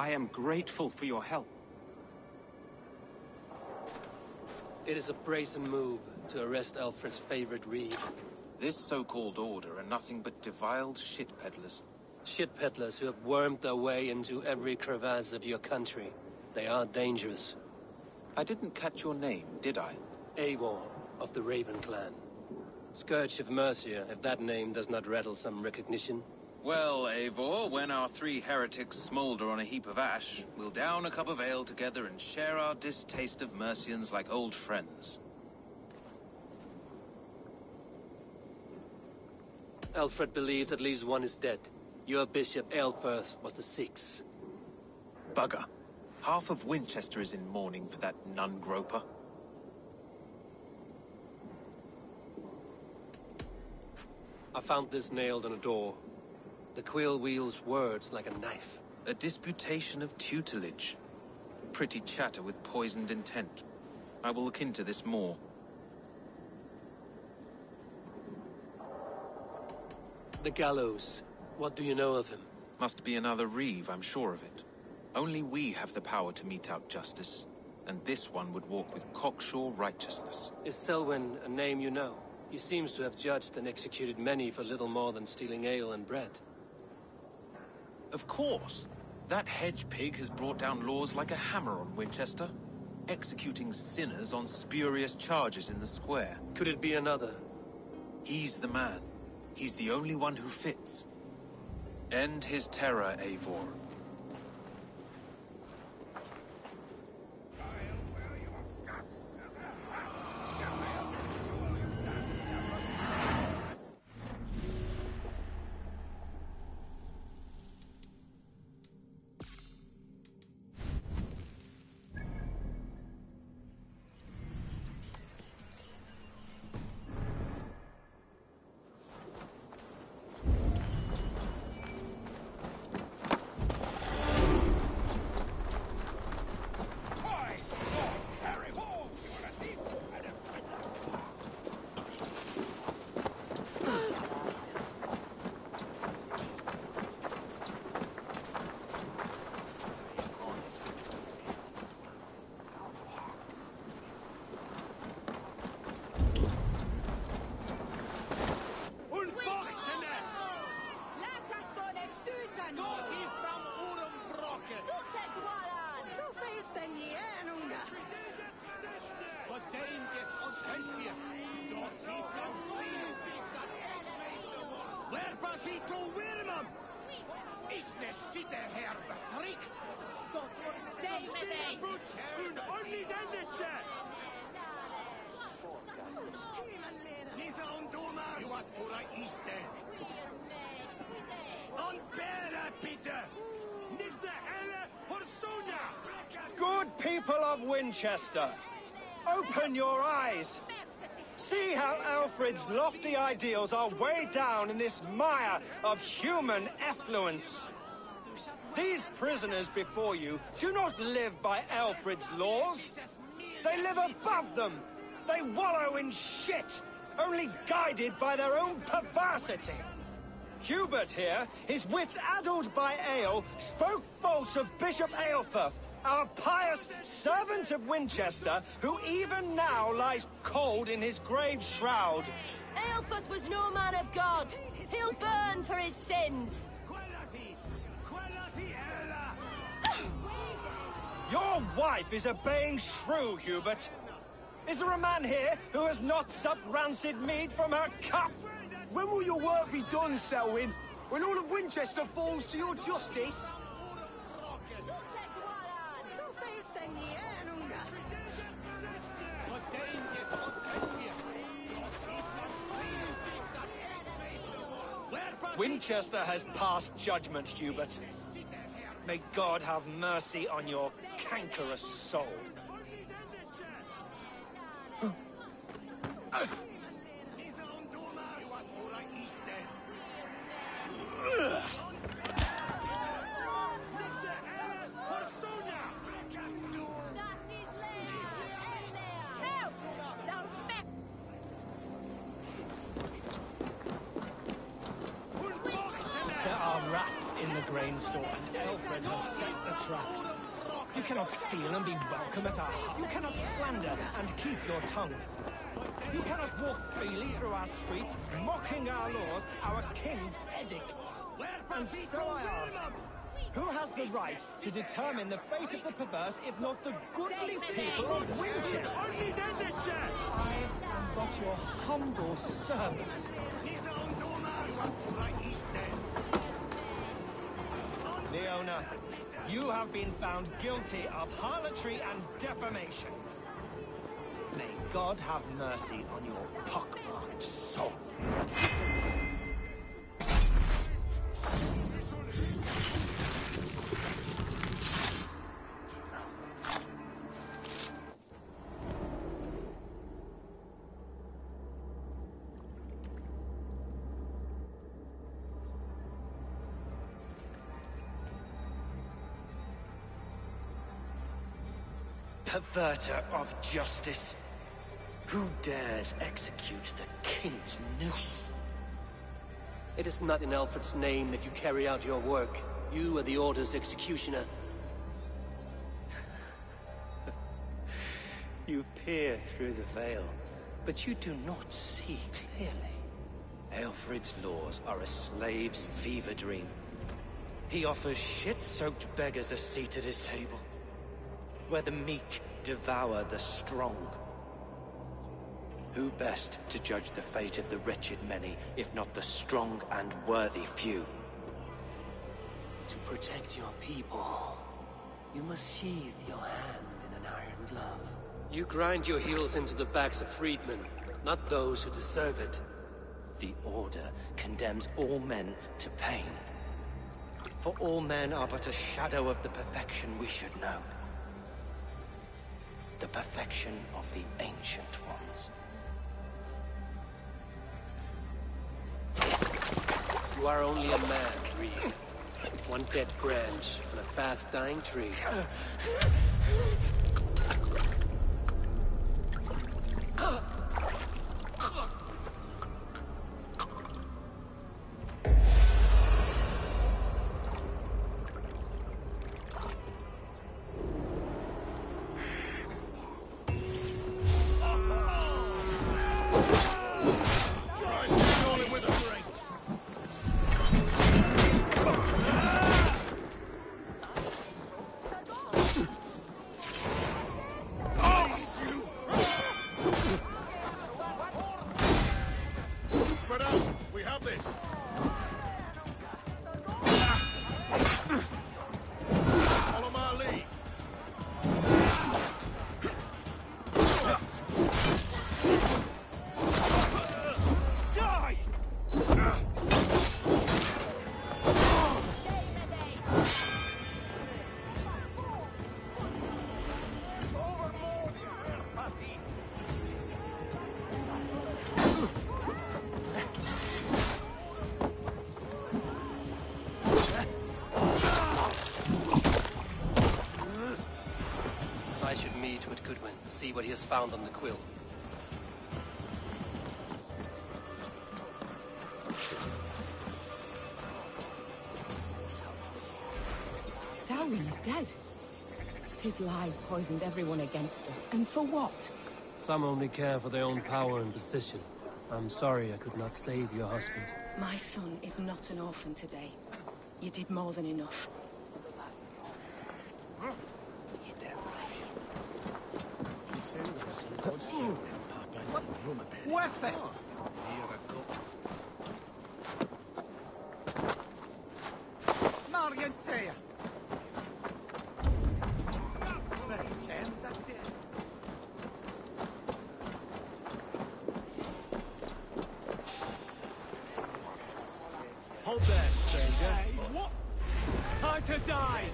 I am grateful for your help. It is a brazen move to arrest Alfred's favorite reed. This so-called order are nothing but deviled shit peddlers. Shit peddlers who have wormed their way into every crevasse of your country. They are dangerous. I didn't catch your name, did I? Eivor of the Raven clan. Scourge of Mercia, if that name does not rattle some recognition. Well, Eivor, when our three heretics smolder on a heap of ash, we'll down a cup of ale together and share our distaste of Mercians like old friends. Alfred believed at least one is dead. Your bishop, Aelfirth, was the sixth. Bugger. Half of Winchester is in mourning for that nun-groper. I found this nailed on a door. The quill wields words like a knife. A disputation of tutelage. Pretty chatter with poisoned intent. I will look into this more. The gallows. What do you know of him? Must be another Reeve, I'm sure of it. Only we have the power to mete out justice, and this one would walk with cocksure righteousness. Is Selwyn a name you know? He seems to have judged and executed many for little more than stealing ale and bread. Of course. That hedge pig has brought down laws like a hammer on Winchester, executing sinners on spurious charges in the square. Could it be another? He's the man. He's the only one who fits. End his terror, Eivor. Good people of Winchester, open your eyes. See how Alfred's lofty ideals are weighed down in this mire of human effluence. These prisoners before you do not live by Alfred's laws. They live above them. They wallow in shit, only guided by their own perversity. Hubert here, his wits addled by ale, spoke false of Bishop Aelfirth, our pious servant of Winchester, who even now lies cold in his grave shroud. Aelfirth was no man of God. He'll burn for his sins. Your wife is obeying shrew, Hubert. Is there a man here who has not supped rancid mead from her cup? When will your work be done, Selwyn? When all of Winchester falls to your justice? Winchester has passed judgment, Hubert. May God have mercy on your cankerous soul. There are rats in the grain store, and Alfred has set the traps. You cannot steal and be welcome at our hut. You cannot slander and keep your tongue. You cannot walk freely through our streets, mocking our laws, our king's edicts. And so I ask, who has the right to determine the fate of the perverse if not the goodly people of Winchester? I am but your humble servant. Leona, you have been found guilty of harlotry and defamation. May God have mercy on your pockmarked soul. Perverter of justice. Who dares execute the king's noose? It is not in Alfred's name that you carry out your work. You are the Order's executioner. You peer through the veil, but you do not see clearly. Alfred's laws are a slave's fever dream. He offers shit-soaked beggars a seat at his table, where the meek devour the strong. Who best to judge the fate of the wretched many, if not the strong and worthy few? To protect your people, you must sheathe your hand in an iron glove. You grind your heels into the backs of freedmen, not those who deserve it. The Order condemns all men to pain. For all men are but a shadow of the perfection we should know. The perfection of the Ancient Ones. You are only a man, Reed. One dead branch on a fast-dying tree. See what he has found on the quill. Selwyn is dead. His lies poisoned everyone against us, and for what? Some only care for their own power and position. I'm sorry I could not save your husband. My son is not an orphan today. You did more than enough. Weffe! Marientea! Hold there, stranger. What? Time to die!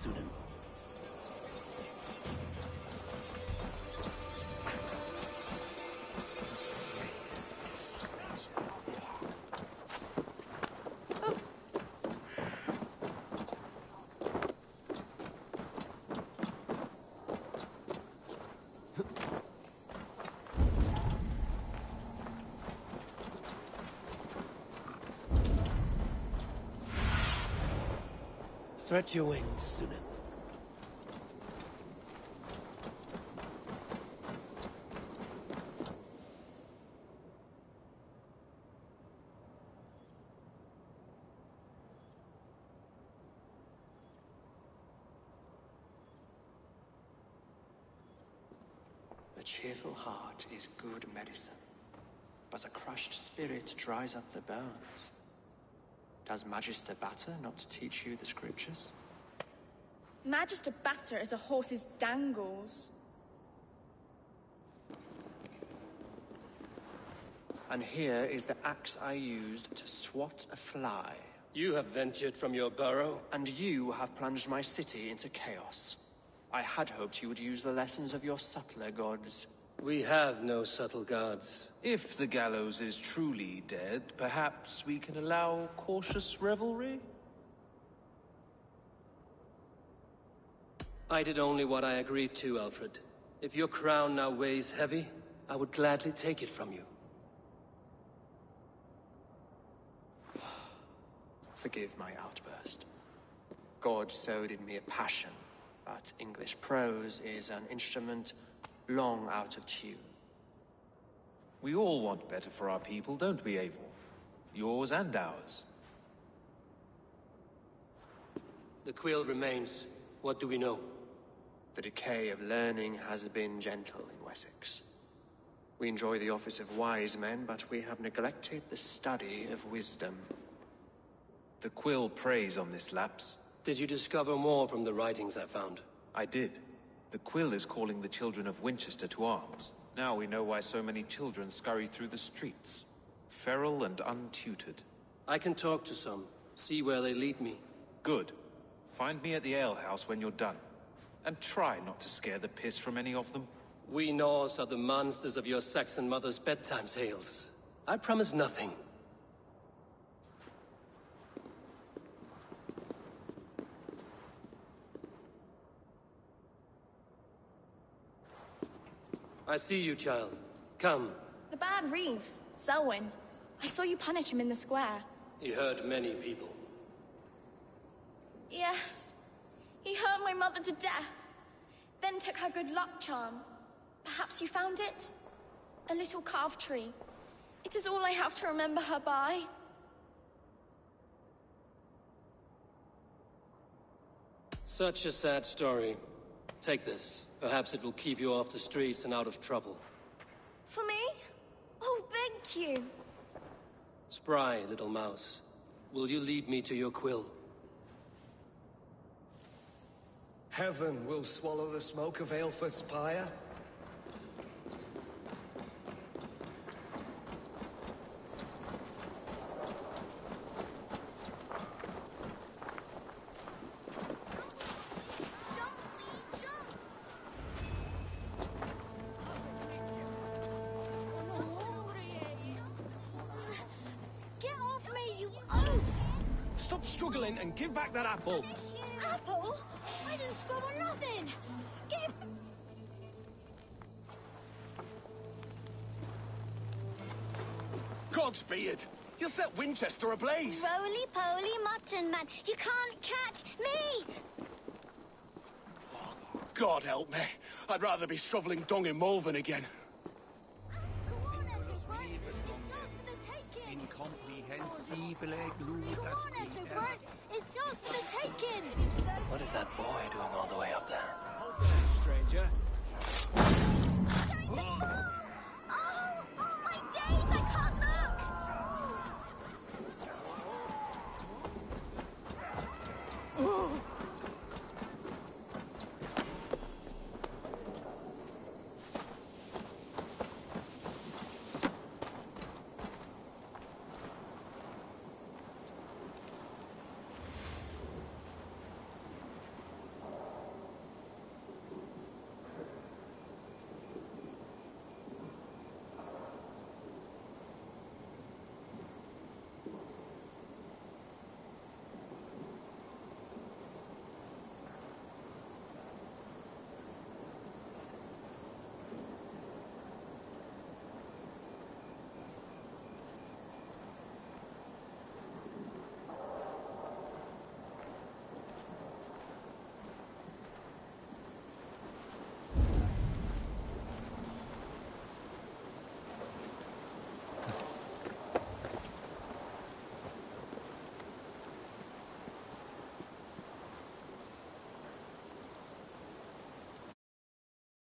Sunan. Stretch your wings, Sunan. A cheerful heart is good medicine, but a crushed spirit dries up the bones. Does Magister Batter not teach you the scriptures? Magister Batter is a horse's dangles. And here is the axe I used to swat a fly. You have ventured from your burrow. And you have plunged my city into chaos. I had hoped you would use the lessons of your subtler gods. We have no subtle gods. If the gallows is truly dead, perhaps we can allow cautious revelry? I did only what I agreed to, Alfred. If your crown now weighs heavy, I would gladly take it from you. Forgive my outburst. God sowed in me a passion, but English prose is an instrument long out of tune. We all want better for our people, don't we, Eivor? Yours and ours. The quill remains. What do we know? The decay of learning has been gentle in Wessex. We enjoy the office of wise men, but we have neglected the study of wisdom. The quill preys on this lapse. Did you discover more from the writings I found? I did. The quill is calling the children of Winchester to arms. Now we know why so many children scurry through the streets. Feral and untutored. I can talk to some, see where they lead me. Good. Find me at the alehouse when you're done. And try not to scare the piss from any of them. We Norse are the monsters of your Saxon mother's bedtime tales. I promise nothing. I see you, child. Come. The bad reeve, Selwyn. I saw you punish him in the square. He hurt many people. Yes. He hurt my mother to death. Then took her good luck charm. Perhaps you found it? A little carved tree. It is all I have to remember her by. Such a sad story. Take this. Perhaps it will keep you off the streets and out of trouble. For me? Oh, thank you. Spry, little mouse. Will you lead me to your quill? Heaven will swallow the smoke of Aelfred's pyre. Stop struggling and give back that apple. Apple? I didn't scrub on nothing. Give... Godspeed! You'll set Winchester ablaze. Roly-poly mutton man. You can't catch me. Oh, God help me. I'd rather be shoveling dung in Malvern again. It's yours for the taking. What is that boy doing all the way up there? Stranger.